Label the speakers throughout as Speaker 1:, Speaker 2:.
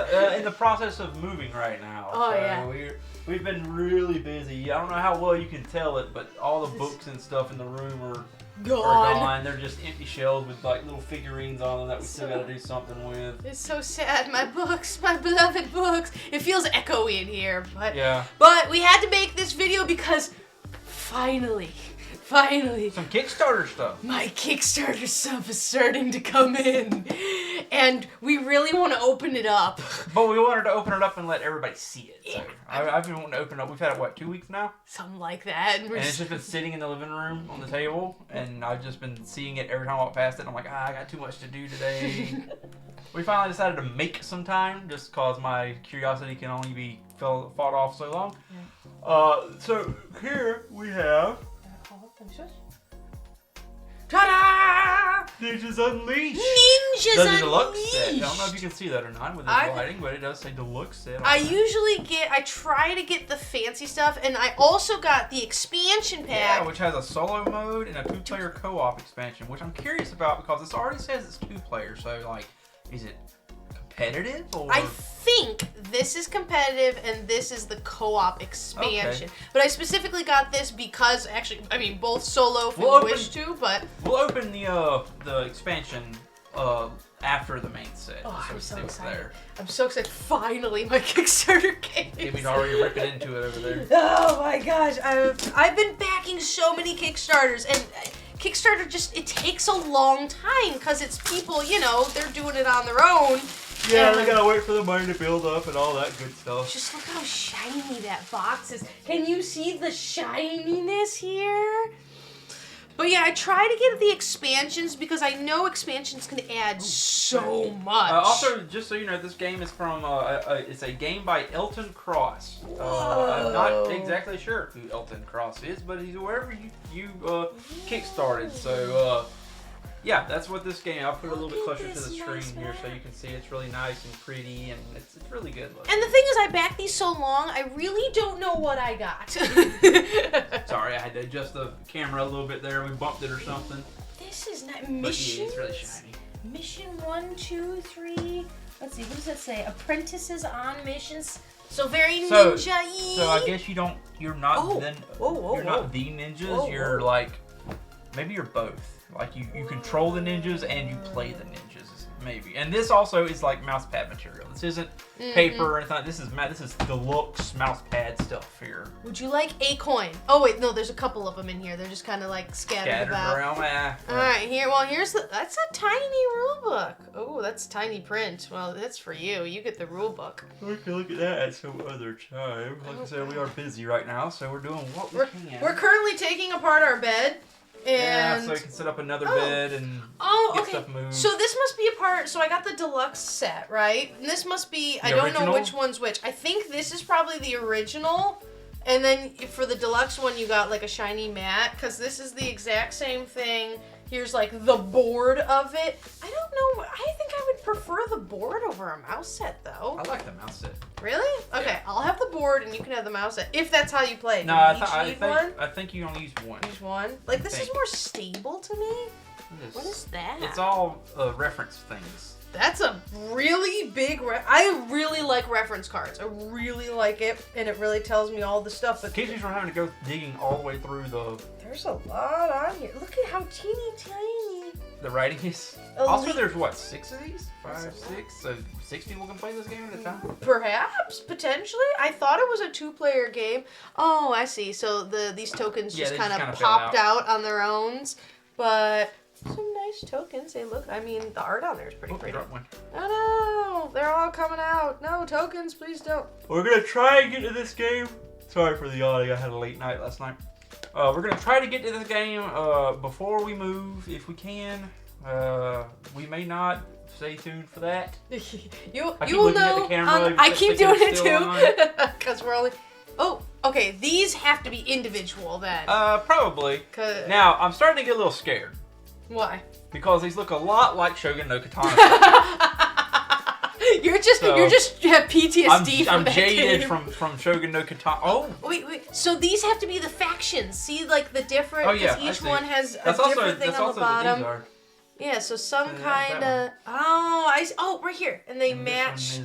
Speaker 1: in the process of moving right now.
Speaker 2: Oh,
Speaker 1: so
Speaker 2: yeah.
Speaker 1: We've been really busy. I don't know how well you can tell it, but all the books and stuff in the room are gone. They're just empty shelves with like little figurines on them that we still got to do something with.
Speaker 2: It's so sad. My books, my beloved books. It feels echoey in here, but
Speaker 1: yeah.
Speaker 2: But we had to make this video because finally,
Speaker 1: some Kickstarter stuff.
Speaker 2: My Kickstarter stuff is starting to come in, and we really want to open it up.
Speaker 1: But we wanted to open it up and let everybody see it. So I've been wanting to open it up. We've had it, what, 2 weeks now?
Speaker 2: Something like that.
Speaker 1: And it's just been sitting in the living room on the table, and I've just been seeing it every time I walk past it. And I'm like, I got too much to do today. We finally decided to make some time, just because my curiosity can only be fought off so long. Yeah. So here we have...
Speaker 2: Ta-da!
Speaker 1: Ninjas Unleashed!
Speaker 2: Ninjas
Speaker 1: the
Speaker 2: Unleashed!
Speaker 1: Deluxe set. I don't know if you can see that or not with this lighting, but it does say Deluxe set.
Speaker 2: I try to get the fancy stuff, and I also got the expansion pack.
Speaker 1: Yeah, which has a solo mode and a 2-player co-op expansion, which I'm curious about because this already says it's 2 players, so like, is it competitive or?
Speaker 2: I think this is competitive and this is the co-op expansion.
Speaker 1: Okay.
Speaker 2: But I specifically got this because actually, I mean, both solo if you wish to, but
Speaker 1: we'll open the expansion after the main set.
Speaker 2: Oh, I'm so excited.
Speaker 1: There.
Speaker 2: I'm so excited. Finally, my Kickstarter game.
Speaker 1: Amy's already ripping into it over there.
Speaker 2: Oh my gosh, I've been backing so many Kickstarters, and Kickstarter it takes a long time because it's people, you know, they're doing it on their own.
Speaker 1: Yeah, they gotta wait for the money to build up and all that good stuff.
Speaker 2: Just look how shiny that box is. Can you see the shininess here? But yeah, I try to get the expansions because I know expansions can add so much.
Speaker 1: Also, just so you know, this game is from, it's a game by Elton Cross. I'm not exactly sure who Elton Cross is, but he's wherever you kickstarted, so... yeah, that's what this game. I'll put it a little bit closer to the screen here so you can see it's really nice and pretty and it's really good looking.
Speaker 2: And the thing is, I backed these so long, I really don't know what I got.
Speaker 1: Sorry, I had to adjust the camera a little bit there. We bumped it or something.
Speaker 2: This is not
Speaker 1: mission. Yeah, it's really shiny.
Speaker 2: Mission 1, 2, 3. Let's see, what does that say? Apprentices on missions. So very ninja-y.
Speaker 1: So I guess you're not you're not the ninjas. You're like, maybe you're both. Like you control the ninjas and you play the ninjas, maybe. And this also is like mouse pad material. This isn't paper or anything. This is deluxe mouse pad stuff here.
Speaker 2: Would you like a coin? Oh wait, no, there's a couple of them in here. They're just kind of like scattered about.
Speaker 1: Around.
Speaker 2: All right, that's a tiny rule book. Oh, that's tiny print. Well, that's for you. You get the rule book.
Speaker 1: We can look at that at some other time. Like I said, we are busy right now, so we're doing what we can.
Speaker 2: We're currently taking apart our bed.
Speaker 1: Yeah, so you can set up another bed and get stuff moved.
Speaker 2: So this must be a part, so I got the deluxe set, right? And this must be, I don't know which one's which. I think this is probably the original. And then for the deluxe one, you got like a shiny mat, because this is the exact same thing. Here's like the board of it. I don't know, I think I would prefer the board over a mouse set though.
Speaker 1: I like the mouse set.
Speaker 2: Really? Okay, yeah. I'll have the board and you can have the mouse set, if that's how you play.
Speaker 1: No, I think you only use one.
Speaker 2: Use one? Like this is more stable to me? What is that?
Speaker 1: It's all reference things.
Speaker 2: That's a really big I really like reference cards. I really like it, and it really tells me all the stuff. But
Speaker 1: keeps you from having to go digging all the way through the...
Speaker 2: There's a lot on here. Look at how teeny tiny.
Speaker 1: The writing is... Also, there's what, 6 of these? 5, 6? So 6 people can play this game at a time?
Speaker 2: Perhaps, potentially. I thought it was a 2-player game. Oh, I see. So these tokens just kind of popped out on their own. But... some nice tokens. Hey, look. I mean, the art on there is pretty pretty.
Speaker 1: One.
Speaker 2: Oh no! They're all coming out. No tokens, please don't.
Speaker 1: We're gonna try and get to this game. Sorry for the audio. I had a late night last night. We're gonna try to get to this game before we move, if we can. We may not. Stay tuned for that.
Speaker 2: you will know. I keep doing it too, because we're only. Oh, okay. These have to be individual then.
Speaker 1: Probably. Now I'm starting to get a little scared.
Speaker 2: Why?
Speaker 1: Because these look a lot like Shogun no Katana.
Speaker 2: you just have PTSD from that
Speaker 1: jaded
Speaker 2: game.
Speaker 1: from Shogun no Katana. Oh.
Speaker 2: Wait. So these have to be the factions. See, like the different. Oh yeah. Each one has a different thing on the bottom. Yeah. So some kind of. Oh, right here, and they match.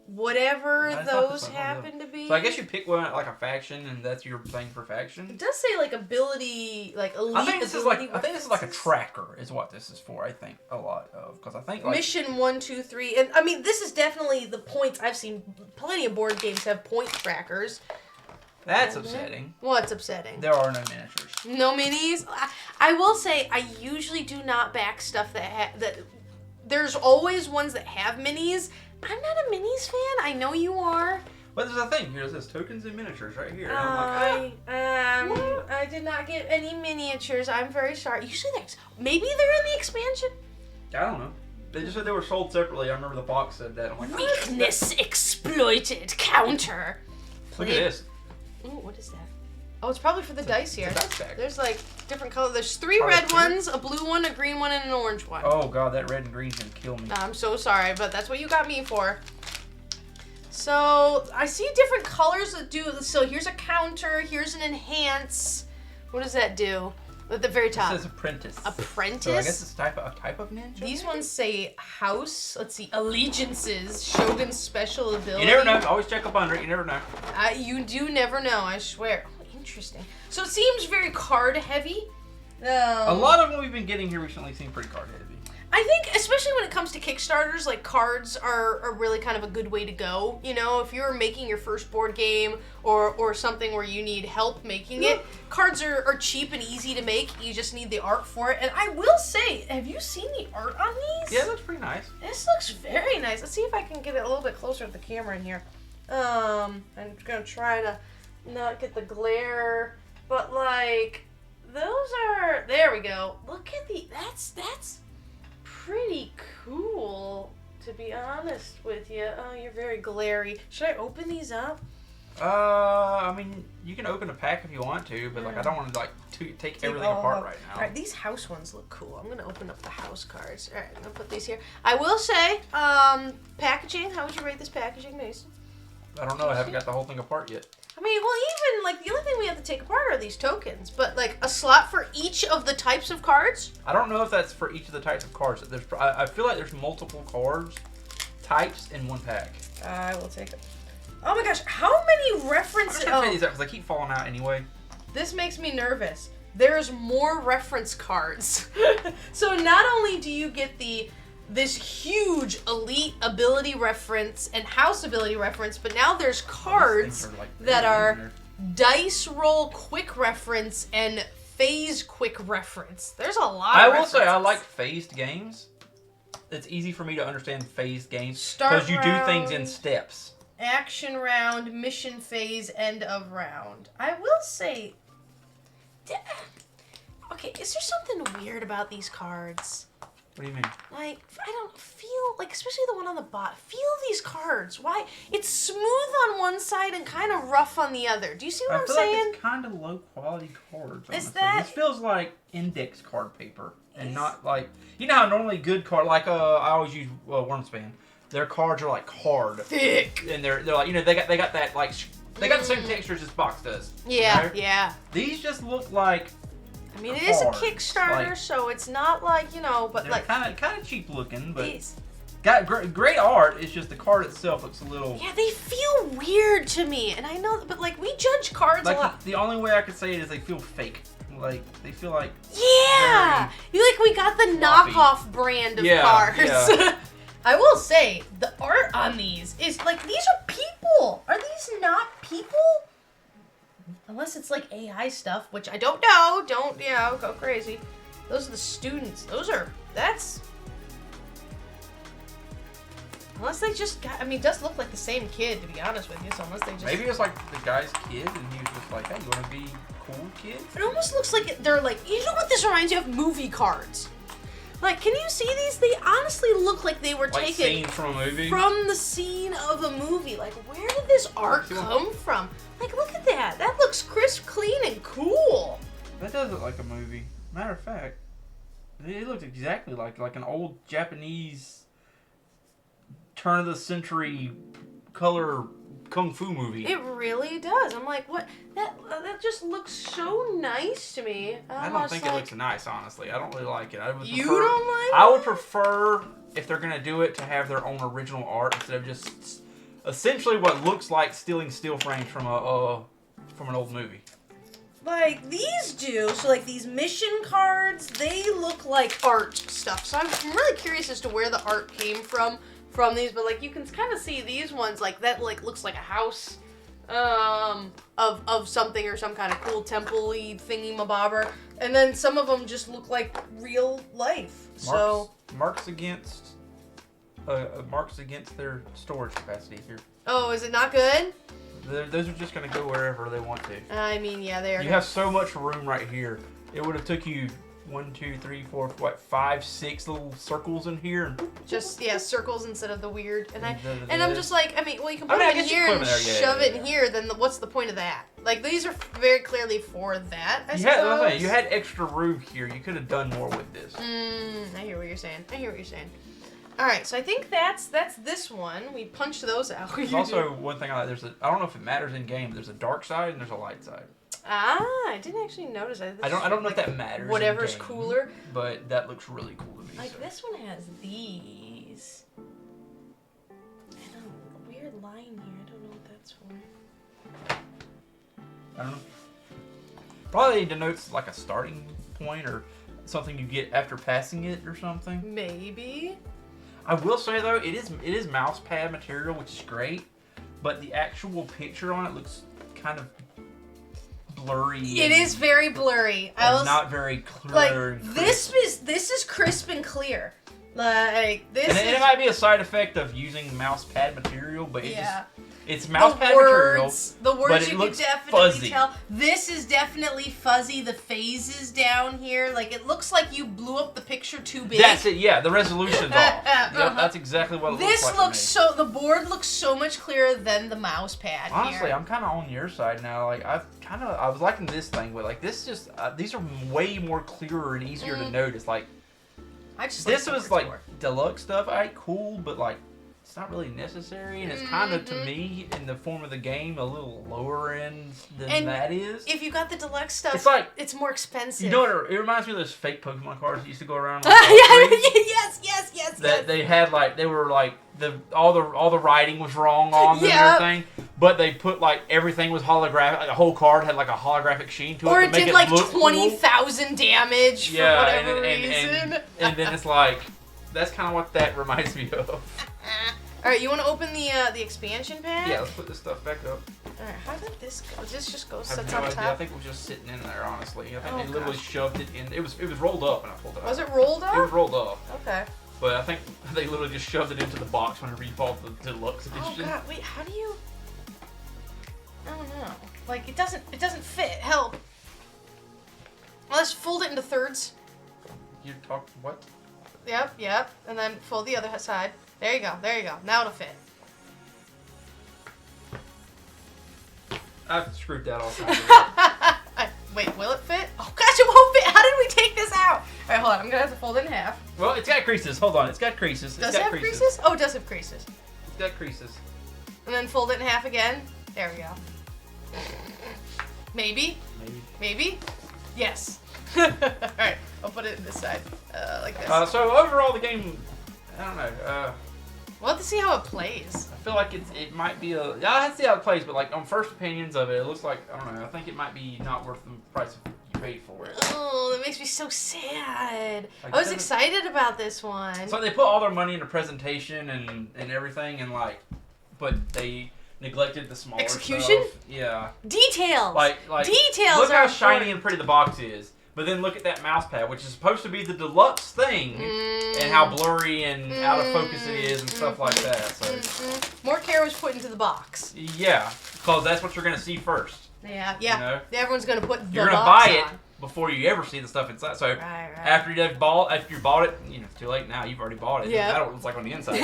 Speaker 2: whatever
Speaker 1: No, it's not
Speaker 2: those
Speaker 1: the same.
Speaker 2: happen to be.
Speaker 1: So I guess you pick one like a faction, and that's your thing for faction.
Speaker 2: It does say like ability, like elite.
Speaker 1: I think this is like a
Speaker 2: references.
Speaker 1: tracker is what this is for. I think a lot of because I think like,
Speaker 2: Mission 1, 2, 3, and I mean this is definitely the points. I've seen plenty of board games have point trackers.
Speaker 1: that's upsetting.
Speaker 2: What's upsetting?
Speaker 1: There are no miniatures.
Speaker 2: No minis. I will say I usually do not back stuff that there's always ones that have minis. I'm not a minis fan. I know you are.
Speaker 1: But there's a thing here. It says tokens and miniatures right here. And I'm like,
Speaker 2: I did not get any miniatures. I'm very sorry. Usually maybe they're in the expansion.
Speaker 1: I don't know. They just said they were sold separately. I remember the box said that. I'm like,
Speaker 2: Weakness exploited. Counter.
Speaker 1: Look at this.
Speaker 2: Ooh, what is that? Oh, it's probably for the dice here.
Speaker 1: It's a dice bag.
Speaker 2: There's like different colors. There's 3
Speaker 1: Oh,
Speaker 2: red
Speaker 1: that's
Speaker 2: ones, a blue one, a green one, and an orange one.
Speaker 1: Oh god, that red and green's gonna kill me.
Speaker 2: I'm so sorry, but that's what you got me for. So, I see different colors that do. So, here's a counter. Here's an enhance. What does that do? At the very top.
Speaker 1: It says apprentice.
Speaker 2: Apprentice?
Speaker 1: So I guess it's a type of ninja?
Speaker 2: These ones say house. Let's see. Allegiances. Shogun's special ability.
Speaker 1: You never know. Always check up under it. You never know.
Speaker 2: You do never know, I swear. Oh, interesting. So, it seems very card heavy.
Speaker 1: A lot of them we've been getting here recently seem pretty card heavy.
Speaker 2: I think, especially when it comes to Kickstarters, like cards are really kind of a good way to go. You know, if you're making your first board game or something where you need help making it, cards are cheap and easy to make. You just need the art for it. And I will say, have you seen the art on these?
Speaker 1: Yeah, it looks pretty nice.
Speaker 2: This looks very nice. Let's see if I can get it a little bit closer to the camera in here. I'm gonna try to not get the glare, but like those are. There we go. Look at that's pretty cool, to be honest with you. Oh, you're very glary. Should I open these up?
Speaker 1: I mean, you can open a pack if you want to, but like I don't want to like take everything apart right now.
Speaker 2: All right, these house ones look cool. I'm gonna open up the house cards. All right, I'm gonna put these here. I will say, packaging. How would you rate this packaging, Mason?
Speaker 1: I don't know. I haven't got the whole thing apart yet.
Speaker 2: I mean, well, even like the only thing we have to take apart are these tokens, but like a slot for each of the types of cards.
Speaker 1: I don't know if that's for each of the types of cards. I feel like there's multiple cards types in one pack.
Speaker 2: I will take it. Oh my gosh, how many references?
Speaker 1: I'm just gonna take these out because they keep falling out anyway.
Speaker 2: This makes me nervous. There's more reference cards. So not only do you get this huge elite ability reference and house ability reference, but now there's cards that are dice roll quick reference and phase quick reference. There's a lot of references.
Speaker 1: I like phased games. It's easy for me to understand phased games because you do things in steps.
Speaker 2: Action round, mission phase, end of round. I will say, okay, is there something weird about these cards?
Speaker 1: What do you mean?
Speaker 2: Like, I don't feel, like, especially the one on the bottom. Feel these cards. Why? It's smooth on one side and kind of rough on the other. Do you see what I'm saying?
Speaker 1: I feel like it's kind of low quality cards, honestly.
Speaker 2: Is that...
Speaker 1: This feels like index card paper and not like... You know how normally good card, like, I always use Wormspan. Their cards are like hard.
Speaker 2: Thick.
Speaker 1: And they're like, you know, they got that, like, they got the same texture as this box does.
Speaker 2: Yeah,
Speaker 1: you know?
Speaker 2: yeah.
Speaker 1: These just look like...
Speaker 2: I mean, it is a Kickstarter, so it's not like, you know, but like...
Speaker 1: kind of cheap looking, but... Got great art, it's just the card itself looks a little...
Speaker 2: Yeah, they feel weird to me, and I know, but like, we judge cards
Speaker 1: like
Speaker 2: a lot.
Speaker 1: The only way I could say it is they feel fake. Like, they feel like...
Speaker 2: Yeah! We got the knockoff brand of cards. Yeah. I will say, the art on these is, like, these are people! Are these not people? Unless it's like AI stuff, which I don't know. Don't, go crazy. Those are the students. That's... Unless they just got, I mean, it does look like the same kid, to be honest with you, so unless they just...
Speaker 1: Maybe it's like the guy's kid, and he was just like, hey, you want to be cool, kid?
Speaker 2: It almost looks like they're like, you know what this reminds you of? Movie cards. Like, can you see these? They honestly look like they were taken...
Speaker 1: Scenes from a movie?
Speaker 2: From the scene of a movie. Like, where did this art come from? Like, look at that. That looks crisp, clean, and cool.
Speaker 1: That does look like a movie. Matter of fact, it looks exactly like an old Japanese turn of the century color kung fu movie.
Speaker 2: It really does. I'm like, what? That just looks so nice to me.
Speaker 1: I don't think it looks nice, honestly. I don't really like it. Don't like it?
Speaker 2: I
Speaker 1: would prefer, if they're going to do it, to have their own original art instead of just essentially what looks like stealing steel frames from an old movie.
Speaker 2: Like, these do. So, like, these mission cards, they look like art stuff. So I'm really curious as to where the art came from these. But, like, you can kind of see these ones, like, that, like, looks like a house of something or some kind of cool temple-y thingy-mabobber. And then some of them just look like real life.
Speaker 1: Marks against their storage capacity here.
Speaker 2: Oh, is it not good?
Speaker 1: Those are just going to go wherever they want to.
Speaker 2: I mean, yeah, they are.
Speaker 1: You have so much room right here. It would have took you 1, 2, 3, 4, what, 5, 6 little circles in here.
Speaker 2: Just, yeah, circles instead of the weird. And I'm just like, I mean, well, you can put it in here and shove it in here. Then what's the point of that? Like, these are very clearly for that, I suppose.
Speaker 1: You had extra room here. You could have done more with this.
Speaker 2: I hear what you're saying. All right, so I think that's this one. We punch those out.
Speaker 1: There's also one thing I like. I don't know if it matters in game. There's a dark side and there's a light side.
Speaker 2: Ah, I didn't actually notice that.
Speaker 1: I don't know if that matters.
Speaker 2: Whatever's
Speaker 1: in game,
Speaker 2: cooler.
Speaker 1: But that looks really cool to me.
Speaker 2: Like this one has these. And a weird line here. I don't know what that's for.
Speaker 1: I don't know. Probably denotes like a starting point or something you get after passing it or something.
Speaker 2: Maybe.
Speaker 1: I will say though, it is mouse pad material, which is great, but the actual picture on it looks kind of blurry.
Speaker 2: It is very blurry.
Speaker 1: Not very clear.
Speaker 2: Like this is crisp and clear. Like this.
Speaker 1: And it might be a side effect of using mouse pad material, but it's mouse pad material.
Speaker 2: The words
Speaker 1: but
Speaker 2: you can definitely tell. This is definitely fuzzy. The phases down here, like it looks like you blew up the picture too big.
Speaker 1: That's it. Yeah, the resolution's off. Yep, that's exactly what it looks like.
Speaker 2: The board looks so much clearer than the mouse pad.
Speaker 1: Honestly, I'm kind of on your side now. Like I was liking this thing, but like this just these are way more clearer and easier to notice. Like this was like deluxe stuff. Cool, but like. It's not really necessary, and it's kind of, to me, in the form of the game, a little lower end than that is.
Speaker 2: If you got the deluxe stuff, it's more expensive.
Speaker 1: You know what? It reminds me of those fake Pokemon cards that used to go around.
Speaker 2: Yes.
Speaker 1: That they had they were all the writing was wrong on them and everything, but they put everything was holographic. Like, the whole card had a holographic sheen to it.
Speaker 2: Or it
Speaker 1: did
Speaker 2: 20,000 damage for whatever reason.
Speaker 1: And then it's that's kind of what that reminds me of.
Speaker 2: All right, you want to open the expansion pack?
Speaker 1: Yeah, let's put this stuff back up.
Speaker 2: All right, how did this go? Does this just go
Speaker 1: sits
Speaker 2: on
Speaker 1: top?
Speaker 2: I
Speaker 1: think it was just sitting in there, honestly. I think they literally shoved it in. It was rolled up when I pulled it out.
Speaker 2: Was it rolled up?
Speaker 1: It was rolled up.
Speaker 2: Okay.
Speaker 1: But I think they literally just shoved it into the box whenever you bought the deluxe edition.
Speaker 2: Oh god, wait, how do you? I don't know. Like it doesn't fit. Help. Well, let's fold it into thirds.
Speaker 1: You talk what?
Speaker 2: Yep. And then fold the other side. There you go. Now it'll fit.
Speaker 1: I've screwed that all.
Speaker 2: Wait, will it fit? Oh gosh, it won't fit. How did we take this out? All right, hold on. I'm gonna have to fold it in half.
Speaker 1: Well, it's got creases. Hold on, it's got creases.
Speaker 2: Does it have creases? Oh, it does have creases.
Speaker 1: It's got creases.
Speaker 2: And then fold it in half again. There we go. Maybe. Yes. All right, I'll put it in this side, like this.
Speaker 1: So overall, the game, I don't know.
Speaker 2: We'll have to see how it plays.
Speaker 1: I feel like it might be I have to see how it plays, but on first opinions of it, it looks like, I don't know, I think it might be not worth the price you paid for it.
Speaker 2: Oh, that makes me so sad. I was excited about this one.
Speaker 1: So they put all their money into presentation and everything, and but they neglected the smaller
Speaker 2: execution?
Speaker 1: Stuff. Yeah.
Speaker 2: Details.
Speaker 1: Details. Look how shiny and pretty the box is. But then look at that mouse pad, which is supposed to be the deluxe thing, and how blurry and out of focus it is and stuff like that. So
Speaker 2: more care was put into the box.
Speaker 1: Yeah, because that's what you're gonna see first.
Speaker 2: Yeah. You know? Everyone's gonna put the
Speaker 1: You're gonna
Speaker 2: box
Speaker 1: buy it
Speaker 2: on
Speaker 1: before you ever see the stuff inside. So
Speaker 2: right.
Speaker 1: after you bought it, it's too late now. You've already bought it. Yeah. That's what it looks like on the inside.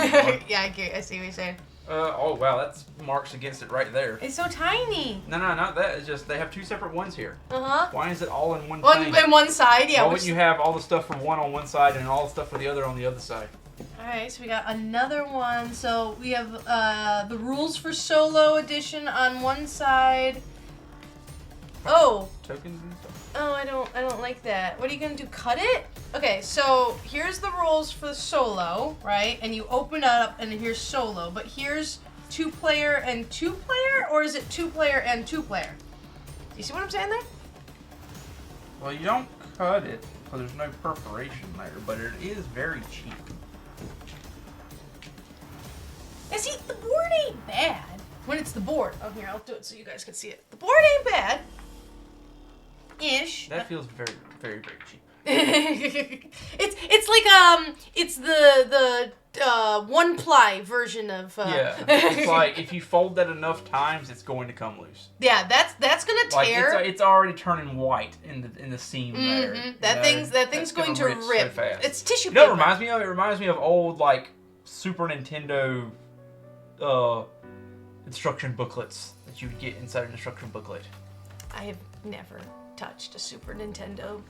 Speaker 2: Yeah, I see what you're saying.
Speaker 1: Oh wow, that's marks against it right there.
Speaker 2: It's so tiny.
Speaker 1: No, not that. It's just they have two separate ones here. Why is it all in one thing?
Speaker 2: On one side, yeah.
Speaker 1: Why wouldn't you have all the stuff for one on one side and all the stuff for the other on the other side?
Speaker 2: Alright, so we got another one. So we have the rules for solo edition on one side. Oh.
Speaker 1: Tokens and stuff.
Speaker 2: Oh, I don't like that. What are you gonna do? Cut it? Okay, so here's the rules for the solo, right? And you open it up, and here's solo. But here's 2-player and 2-player, or is it 2-player and 2-player? Do you see what I'm saying there?
Speaker 1: Well, you don't cut it, because there's no perforation there, but it is very cheap.
Speaker 2: And see, the board ain't bad. When it's the board. Oh, here, I'll do it so you guys can see it. The board ain't bad. Ish.
Speaker 1: That feels very, very, very cheap.
Speaker 2: it's like it's the 1-ply version of
Speaker 1: yeah, it's like if you fold that enough times, it's going to come loose.
Speaker 2: Yeah, that's gonna tear.
Speaker 1: Like it's already turning white in the seam there.
Speaker 2: That thing's going to rip.
Speaker 1: So fast.
Speaker 2: It's tissue
Speaker 1: You know
Speaker 2: paper.
Speaker 1: what it reminds me of? It reminds me of old like Super Nintendo instruction booklets that you would get inside an instruction booklet.
Speaker 2: I have never touched a Super Nintendo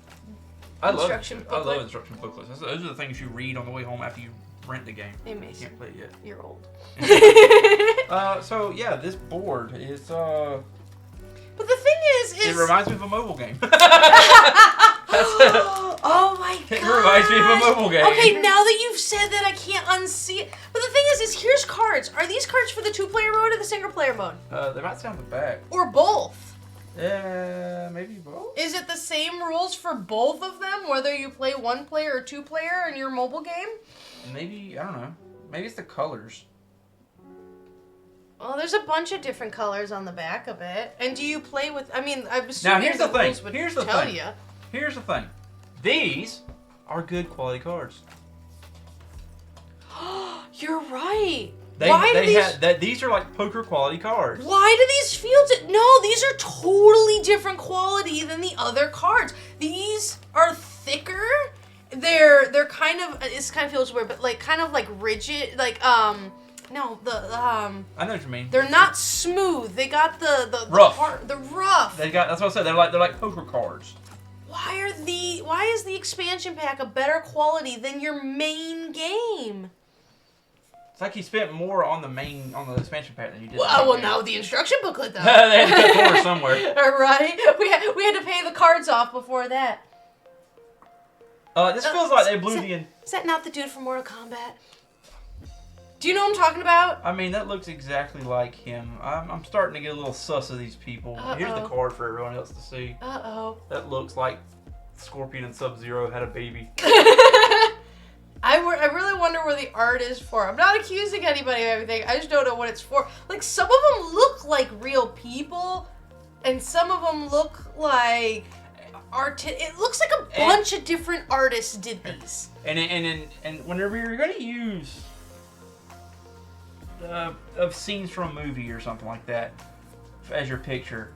Speaker 1: I
Speaker 2: instruction
Speaker 1: love
Speaker 2: booklet.
Speaker 1: instruction booklets. Those are the things you read on the way home after you rent the game.
Speaker 2: Hey, Mason.
Speaker 1: You can't play it yet.
Speaker 2: You're old.
Speaker 1: So yeah, this board is
Speaker 2: But the thing is
Speaker 1: it reminds me of a mobile game.
Speaker 2: Oh my god!
Speaker 1: It reminds me of a mobile game.
Speaker 2: Okay, now that you've said that, I can't unsee it. But the thing is here's cards. Are these cards for the 2-player mode or the single-player mode?
Speaker 1: They might sound the back.
Speaker 2: Or both?
Speaker 1: Maybe both.
Speaker 2: Is it the same rules for both of them, whether you play 1-player or 2-player in your mobile game?
Speaker 1: Maybe, I don't know. Maybe it's the colors.
Speaker 2: Well, there's a bunch of different colors on the back of it. And do you play with? I mean, I'm assuming
Speaker 1: Now here's the thing.
Speaker 2: rules would tell you.
Speaker 1: Here's the thing. These are good quality cards.
Speaker 2: You're right.
Speaker 1: These are like poker quality cards.
Speaker 2: Why do these feel? No, these are totally different quality than the other cards. These are thicker. They're kind of. It kind of feels weird, but like kind of like rigid. Like no,
Speaker 1: I know what you mean.
Speaker 2: They're not smooth. They got the
Speaker 1: rough.
Speaker 2: The rough.
Speaker 1: That's what I said. They're like poker cards.
Speaker 2: Why is the expansion pack a better quality than your main game?
Speaker 1: It's like you spent more on the expansion pack than you did.
Speaker 2: Well, now the instruction booklet though.
Speaker 1: They had to cut corners somewhere.
Speaker 2: All right, we had to pay the cards off before that.
Speaker 1: This feels like they blew the.
Speaker 2: Is that not the dude from Mortal Kombat? Do you know what I'm talking about?
Speaker 1: I mean, that looks exactly like him. I'm starting to get a little sus of these people. Here's the card for everyone else to see. That looks like Scorpion and Sub-Zero had a baby.
Speaker 2: I really wonder where the art is for. I'm not accusing anybody of anything. I just don't know what it's for. Like, some of them look like real people, and some of them look like it looks like a bunch of different artists did these.
Speaker 1: And whenever you're going to use of scenes from a movie or something like that as your picture,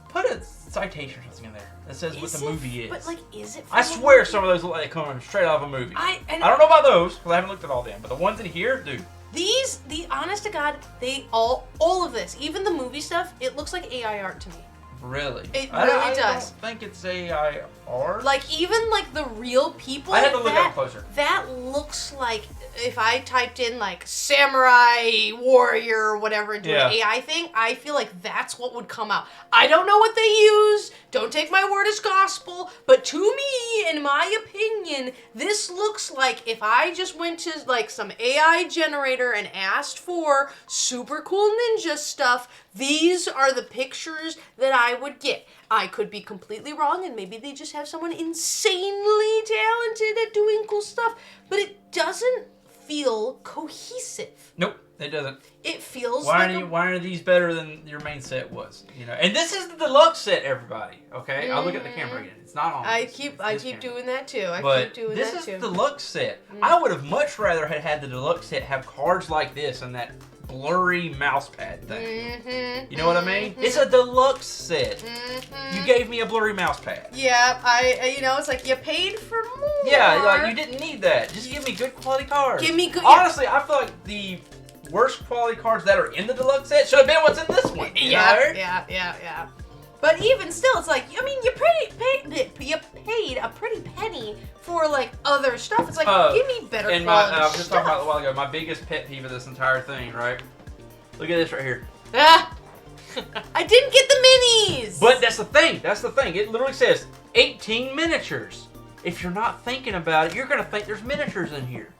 Speaker 1: put a citation or something in there that says what the movie is.
Speaker 2: But like, is it?
Speaker 1: I swear some of those look like they come straight out of a movie. I don't know about those because I haven't looked at all them, but the ones in here do.
Speaker 2: The honest to God, they all of this, even the movie stuff, it looks like AI art to me.
Speaker 1: Really?
Speaker 2: It really does.
Speaker 1: I don't think it's AI art.
Speaker 2: Like, even like the real people.
Speaker 1: I had to look up closer.
Speaker 2: That looks like if I typed in like samurai warrior or whatever into an AI thing, I feel like that's what would come out. I don't know what they use. Don't take my word as gospel. But to me, in my opinion, this looks like if I just went to like some AI generator and asked for super cool ninja stuff, these are the pictures that I would get. I could be completely wrong, and maybe they just have someone insanely talented at doing cool stuff, but it doesn't feel cohesive.
Speaker 1: Nope, it doesn't.
Speaker 2: It feels
Speaker 1: why are these better than your main set was? You know, and this is the deluxe set, everybody. Okay, I'll look at the camera again. It's not on.
Speaker 2: I keep doing that too.
Speaker 1: This is the deluxe set. I would have much rather had the deluxe set have cards like this and that blurry mouse pad thing. You know what I mean? It's a deluxe set. You gave me a blurry mouse pad.
Speaker 2: Yeah, it's like you paid for more.
Speaker 1: Yeah, like you didn't need that. Just give me good quality cards.
Speaker 2: Give me good.
Speaker 1: Honestly, I feel like the worst quality cards that are in the deluxe set should have been what's in this one.
Speaker 2: Yeah. But even still, it's like, I mean, you paid a pretty penny for like other stuff. It's like, give me better quality
Speaker 1: I was just talking about a while ago. My biggest pet peeve of this entire thing, right? Look at this right here.
Speaker 2: I didn't get the minis.
Speaker 1: But that's the thing. It literally says 18 miniatures. If you're not thinking about it, you're gonna think there's miniatures in here.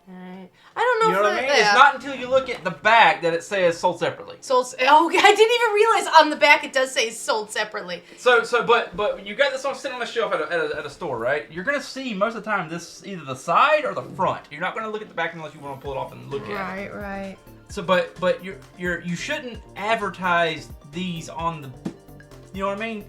Speaker 2: Right. I don't know.
Speaker 1: You know what I mean? It's not until you look at the back that it says sold separately.
Speaker 2: Oh, I didn't even realize on the back it does say sold separately.
Speaker 1: But you got this on sitting on the shelf at a store, right? You're gonna see most of the time this either the side or the front. You're not gonna look at the back unless you want to pull it off and look at it.
Speaker 2: Right.
Speaker 1: So, but you shouldn't advertise these on the. You know what I mean?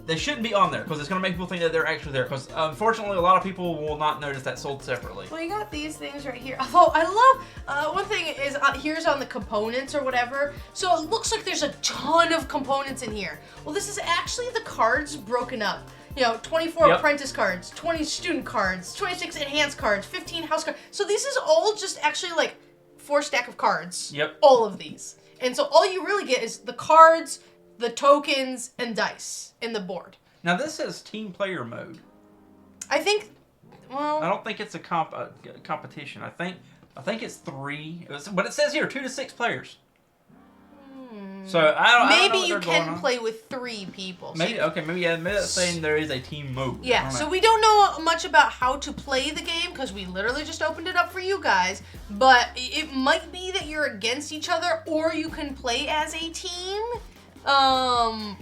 Speaker 1: They shouldn't be on there because it's going to make people think that they're actually there. Because unfortunately, a lot of people will not notice that sold separately.
Speaker 2: Well, you got these things right here. Oh, I love. One thing is here's on the components or whatever. So it looks like there's a ton of components in here. Well, this is actually the cards broken up. 24 apprentice cards, 20 student cards, 26 enhanced cards, 15 house cards. So this is all just actually like 4 stack of cards.
Speaker 1: Yep.
Speaker 2: All of these. And so all you really get is the cards, the tokens, and dice in the board.
Speaker 1: Now this says team player mode.
Speaker 2: I think,
Speaker 1: I don't think it's a competition. I think it's 3. But it says here 2 to 6 players. So I don't know
Speaker 2: you can play with 3 people.
Speaker 1: Maybe maybe that's saying there is a team mode.
Speaker 2: Yeah, so we don't know much about how to play the game because we literally just opened it up for you guys. But it might be that you're against each other or you can play as a team.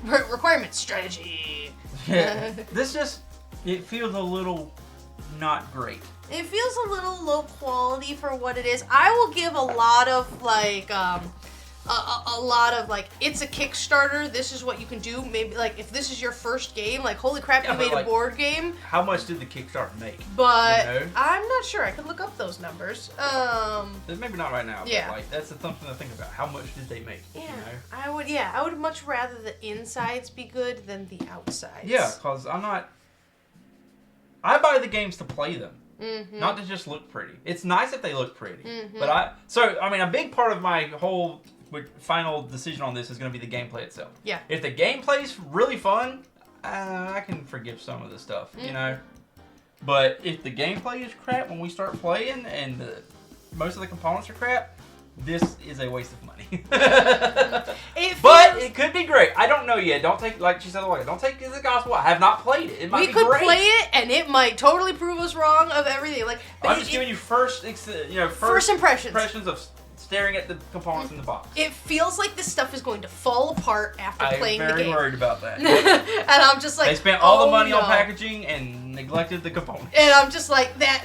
Speaker 2: Requirement strategy.
Speaker 1: Yeah. It feels a little not great.
Speaker 2: It feels a little low quality for what it is. I will give a lot of like it's a Kickstarter, this is what you can do. Maybe like if this is your first game, like holy crap, you made a board game.
Speaker 1: How much did the Kickstarter make?
Speaker 2: But I'm not sure. I could look up those numbers.
Speaker 1: Maybe not right now.
Speaker 2: Yeah.
Speaker 1: But like that's something to think about. How much did they make?
Speaker 2: Yeah. I would much rather the insides be good than the outsides.
Speaker 1: Yeah, because I buy the games to play them. Not to just look pretty. It's nice if they look pretty. But a big part of my whole final decision on this is going to be the gameplay itself. Yeah. If the gameplay's really fun, I can forgive some of the stuff, But if the gameplay is crap when we start playing and most of the components are crap, this is a waste of money. But it could be great. I don't know yet. Don't take, like she said, don't take it as a gospel. I have not played it. It might be great. We could
Speaker 2: play it, and it might totally prove us wrong of everything.
Speaker 1: I'm just giving you first impressions of staring at the components in the box.
Speaker 2: It feels like this stuff is going to fall apart after playing the game.
Speaker 1: I'm very worried about that.
Speaker 2: And I'm just like,
Speaker 1: they spent all the money on packaging and neglected the components.
Speaker 2: And I'm just like, that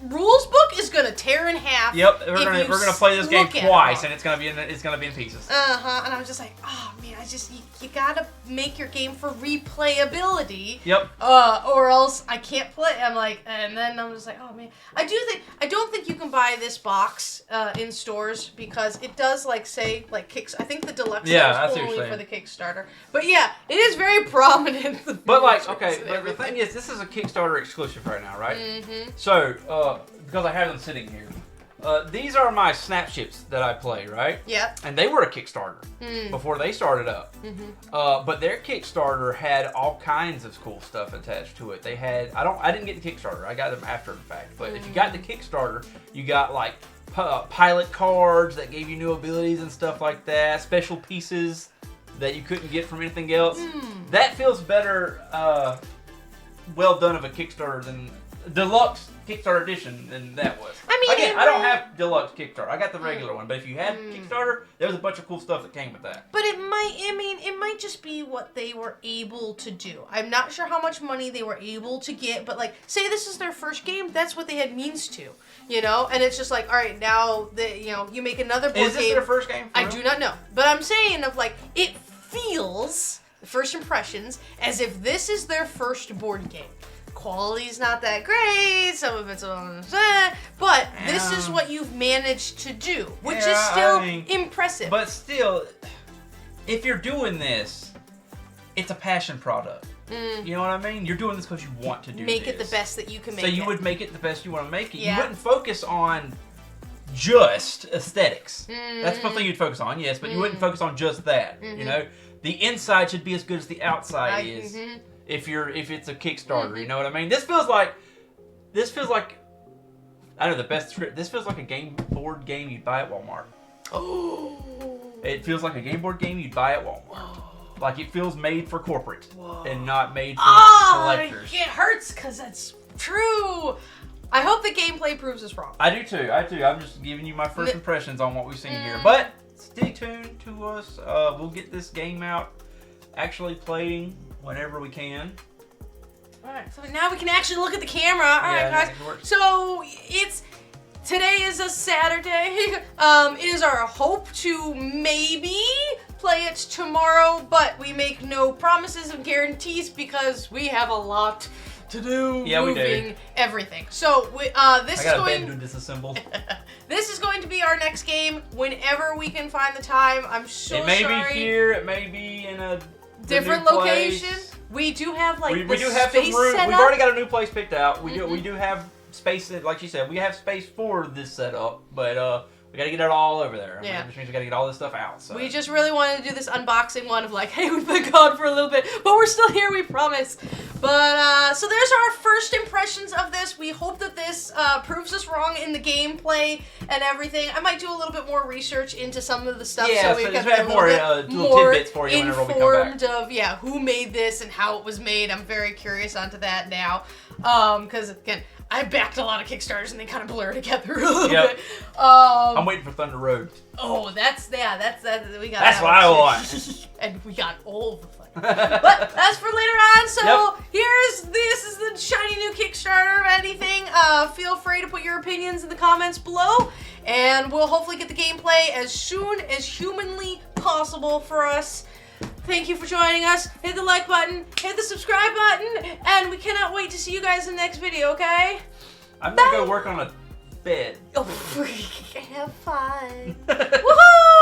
Speaker 2: rules book is gonna tear in half.
Speaker 1: Yep, we're gonna play this game twice, and it's gonna be in pieces.
Speaker 2: And I'm just like, oh man, you gotta make your game for replayability.
Speaker 1: Yep.
Speaker 2: Or else I can't play. I'm like, and then I'm just like, oh man, I don't think you can buy this box in stores because it does say I think the Deluxe is only for the Kickstarter. But yeah, it is very prominent.
Speaker 1: But but the thing is, this is a Kickstarter exclusive right now, right? So because I have them sitting here. These are my snapships that I play, right?
Speaker 2: Yeah.
Speaker 1: And they were a Kickstarter before they started up. But their Kickstarter had all kinds of cool stuff attached to it. They had I didn't get the Kickstarter. I got them after the fact. But if you got the Kickstarter, you got pilot cards that gave you new abilities and stuff like that. Special pieces that you couldn't get from anything else. That feels better. Well done of a Kickstarter than Deluxe Kickstarter edition than that was. I don't have Deluxe Kickstarter. I got the regular one. But if you had Kickstarter, there was a bunch of cool stuff that came with that.
Speaker 2: But it might just be what they were able to do. I'm not sure how much money they were able to get, but say this is their first game, that's what they had means to, And it's just all right, now you make another board game.
Speaker 1: Is this their first game?
Speaker 2: I do not know, but I'm saying it feels, first impressions, as if this is their first board game. Quality's not that great, some of it's but this is what you've managed to do, which is still impressive.
Speaker 1: But still, if you're doing this, it's a passion product. You know what I mean? You're doing this because you want to do
Speaker 2: Make it the best that you can make it.
Speaker 1: So you would make it the best you want to make it. Yeah. You wouldn't focus on just aesthetics. That's something you'd focus on, yes, but you wouldn't focus on just that. The inside should be as good as the outside is. If it's a Kickstarter, you know what I mean? This feels like I don't know the best script. This feels like a game board game you'd buy at Walmart. It feels like a game board game you'd buy at Walmart. Like it feels made for corporate and not made for collectors.
Speaker 2: It hurts because it's True. I hope the gameplay proves us wrong.
Speaker 1: I do too. I'm just giving you my first impressions on what we've seen here. But stay tuned to us. We'll get this game out, actually playing whenever we can.
Speaker 2: Alright, so now we can actually look at the camera. Alright, guys. So today is a Saturday. It is our hope to maybe play it tomorrow, but we make no promises and guarantees because we have a lot to do, moving everything. So this is going
Speaker 1: to disassemble.
Speaker 2: This is going to be our next game whenever we can find the time. I'm so sorry.
Speaker 1: It may be here. It may be in a
Speaker 2: different location. We do have like
Speaker 1: we do have some room. We've already got a new place picked out. We do have space. Like you said, we have space for this setup, but we gotta get it all over there.
Speaker 2: Yeah.
Speaker 1: Which means we gotta get all this stuff out. So.
Speaker 2: We just really wanted to do this unboxing one of like, hey, we've been gone for a little bit, but we're still here, we promise. But, so there's our first impressions of this. We hope that this proves us wrong in the gameplay and everything. I might do a little bit more research into some of the stuff, so we can get
Speaker 1: more tidbits for you whenever we come back.
Speaker 2: Informed of, who made this and how it was made. I'm very curious onto that now. Because, again, I backed a lot of Kickstarters and they kind of blur together a little bit.
Speaker 1: I'm waiting for Thunder Road.
Speaker 2: Oh, that's we got.
Speaker 1: That's what I want.
Speaker 2: And we got all the fun. But that's for later on. So this is the shiny new Kickstarter. Anything? Feel free to put your opinions in the comments below, and we'll hopefully get the gameplay as soon as humanly possible for us. Thank you for joining us. Hit the like button, hit the subscribe button, and we cannot wait to see you guys in the next video, okay?
Speaker 1: I'm gonna go work on a bed.
Speaker 2: Oh, have fun. Woohoo!